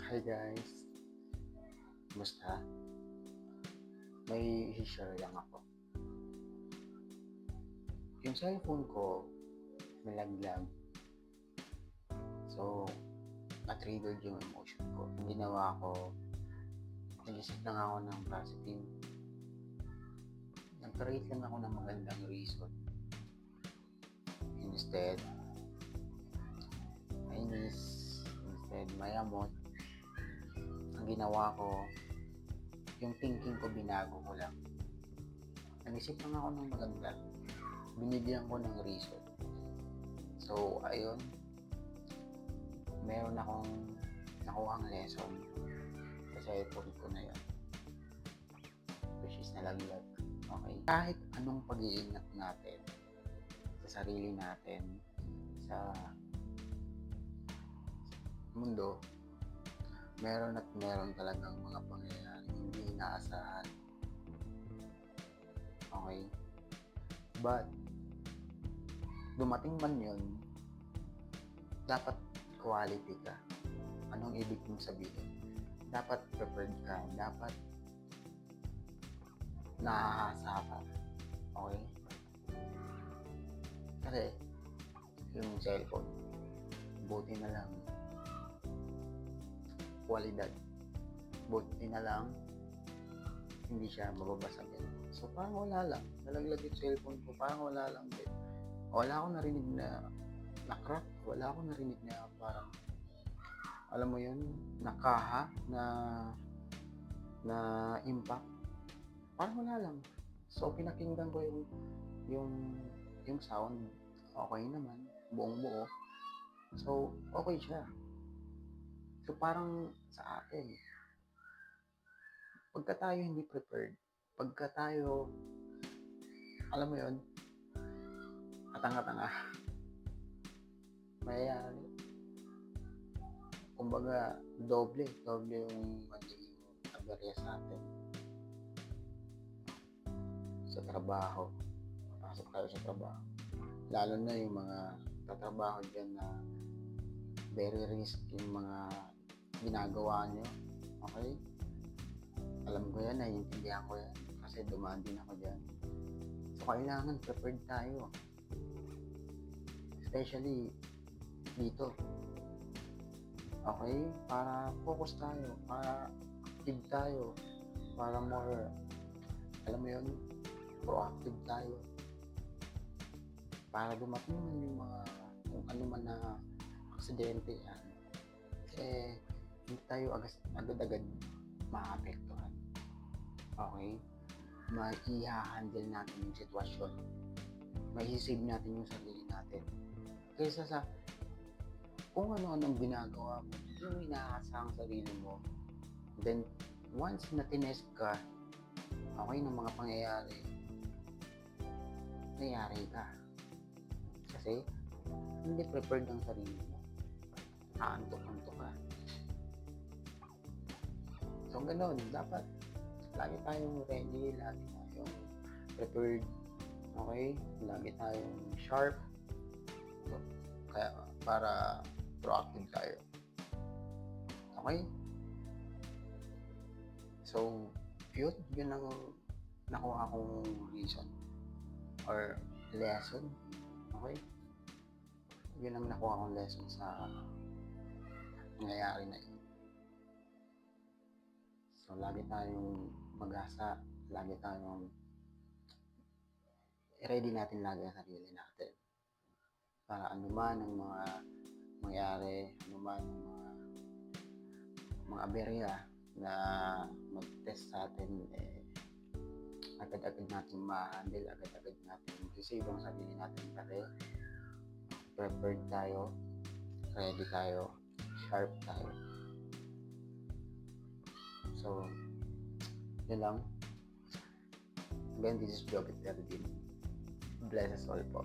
Hi guys, kumusta? May i-share lang ako. Yung cellphone ko, nalaglag. So, na-triggered yung emotion ko. Ang ginawa ko, nag-isip lang ako ng positive. Nag-create lang ako ng magandang reason. Instead, mayamot. Ang ginawa ko, yung thinking ko binago ko lang. Nag-isip lang ako ng maganda. Binigyan ko ng reason. So, ayun. Meron akong nakuhang lesson sa cellphone ko na yun. Which is nalaglag. Okay? Kahit anong pag-iingat natin sa sarili natin, sa mundo, meron at meron talagang mga pangyayari hindi inaasahan. Okay? But, dumating man yun, dapat quality ka. Anong ibig mong sabihin? Dapat prepared ka. Dapat naahasa ka. Okay? Kasi, yung cellphone, buti na lang kwalidad. Buti na lang hindi siya mababasag yan. So parang wala lang. Nalaglag yung cellphone ko. Parang wala lang din. Wala akong narinig na crack. Wala akong narinig na parang alam mo yun, nakaha na impact. Parang wala lang. So pinakinggan ko yung sound. Okay naman. Buong buo. So okay siya. So parang sa akin, pagka tayo hindi prepared, pagka tayo, alam mo yun, katanga-tanga, mayayari. Kumbaga, doble yung magiging aberya sa atin. Sa trabaho, pasok tayo sa trabaho. Lalo na yung mga tatrabaho dyan na very risky yung mga ginagawa nyo. Okay? Alam ko yan, naiintindihan ko yan. Kasi dumaan din ako dyan. So, kailangan prepared tayo. Especially dito. Okay? Para focus tayo. Para active tayo. Para more, alam mo yun, proactive tayo. Para dumating man yung mga, kung ano man na aksidente yan, hindi tayo agad-agad maapektuhan. Okay? Mai-handle natin yung sitwasyon. Mai-save natin yung sarili natin. Kaysa sa kung ano-anong ginagawa mo, hindi mo inaasa ang sarili mo. Then, once na tinest ka, okay, ng mga pangyayari, nangyari ka. Kasi, hindi prepared ang sarili mo. Aantok-antok ka. So, ganoon, dapat lagi tayong ready, lagi tayong prepared, okay? Lagi tayong sharp, kaya para proactive tayo. Okay? So, yun ang nakuha kong reason or lesson. Okay? Yun ang nakuha kong lesson sa nangyayari na yun. So, lagi tayong mag-asa, lagi tayong ready natin lagi ang sarili natin. Para anuman ang mga mangyari, anuman ang mga aberya na mag-test sa atin, agad-agad natin ma-handle, agad-agad natin mag-save ang sarili natin kasi prepared tayo, ready tayo, sharp tayo. So, yun lang. Again, this is Jobit Perdin. Bless us all po.